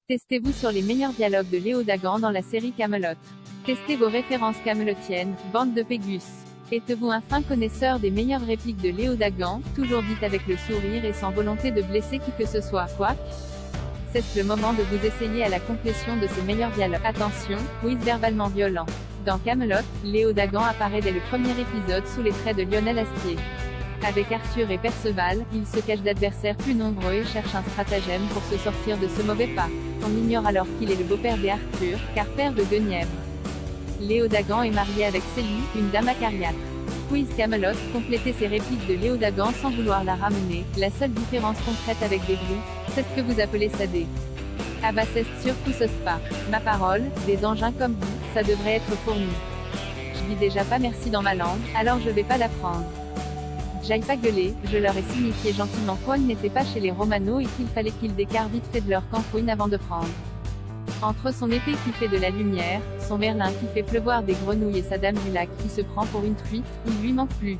Testez-vous sur les meilleurs dialogues de Léo Dagan dans la série Camelot. Testez vos références camelotiennes, bande de Pégus. Êtes-vous un fin connaisseur des meilleures répliques de Léo Dagan, toujours dites avec le sourire et sans volonté de blesser qui que ce soit, quoique c'est le moment de vous essayer à la complétion de ces meilleurs dialogues. Attention, quiz verbalement violent. Dans Camelot, Léo Dagan apparaît dès le premier épisode sous les traits de Lionel Astier. Avec Arthur et Perceval, il se cache d'adversaires plus nombreux et cherche un stratagème pour se sortir de ce mauvais pas. On ignore alors qu'il est le beau-père d'Arthur, car père de Guenièvre. Léo Dagan est marié avec Célie, une dame acariâtre. Quiz Camelot, complétez ces répliques de Léo Dagan sans vouloir la ramener. La seule différence concrète avec des bruits, c'est ce que vous appelez sadé. Ah bah c'est sûr tout se pas. Ma parole, des engins comme vous, ça devrait être fourni. Je dis déjà pas merci dans ma langue, alors je vais pas l'apprendre. J'aille pas gueuler, je leur ai signifié gentiment quoi n'était pas chez les Romano et qu'il fallait qu'ils décarrent vite fait de leur cancouine avant de prendre. Entre son épée qui fait de la lumière, son Merlin qui fait pleuvoir des grenouilles et sa dame du lac qui se prend pour une truite, il lui manque plus.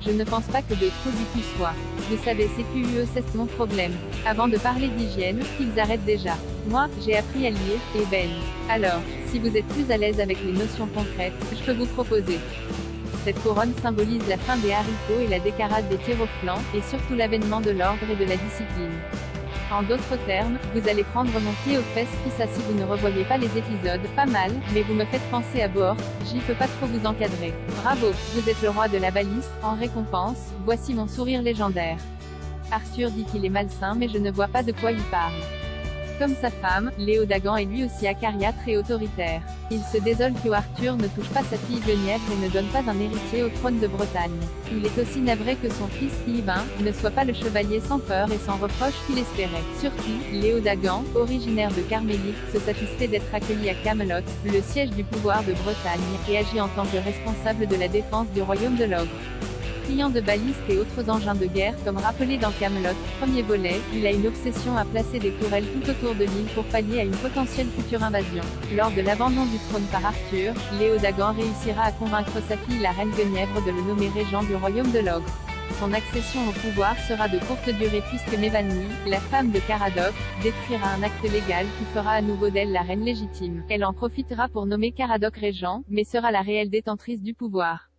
Je ne pense pas que de trop du tout soit. Vous savez CQUE c'est mon problème. Avant de parler d'hygiène, qu'ils arrêtent déjà. Moi, j'ai appris à lire, et ben. Alors, si vous êtes plus à l'aise avec les notions concrètes, je peux vous proposer. Cette couronne symbolise la fin des haricots et la décarade des tirs au flanc, et surtout l'avènement de l'ordre et de la discipline. En d'autres termes, vous allez prendre mon pied aux fesses qui ça si vous ne revoyez pas les épisodes, pas mal, mais vous me faites penser à bord, j'y peux pas trop vous encadrer. Bravo, vous êtes le roi de la balise, en récompense, voici mon sourire légendaire. Arthur dit qu'il est malsain mais je ne vois pas de quoi il parle. Comme sa femme, Léo Dagan est lui aussi acariâtre et autoritaire. Il se désole que Arthur ne touche pas sa fille Guenièvre et ne donne pas un héritier au trône de Bretagne. Il est aussi navré que son fils Yvain ne soit pas le chevalier sans peur et sans reproche qu'il espérait. Surtout, Léo Dagan, originaire de Carmélite, se satisfait d'être accueilli à Camelot, le siège du pouvoir de Bretagne, et agit en tant que responsable de la défense du royaume de l'Ogre. Friand de balistes et autres engins de guerre comme rappelé dans Camelot, premier volet, il a une obsession à placer des tourelles tout autour de l'île pour pallier à une potentielle future invasion. Lors de l'abandon du trône par Arthur, Léo Dagan réussira à convaincre sa fille la reine Guenièvre de le nommer régent du royaume de l'Ogre. Son accession au pouvoir sera de courte durée puisque Mevani, la femme de Caradoc, détruira un acte légal qui fera à nouveau d'elle la reine légitime. Elle en profitera pour nommer Caradoc régent, mais sera la réelle détentrice du pouvoir.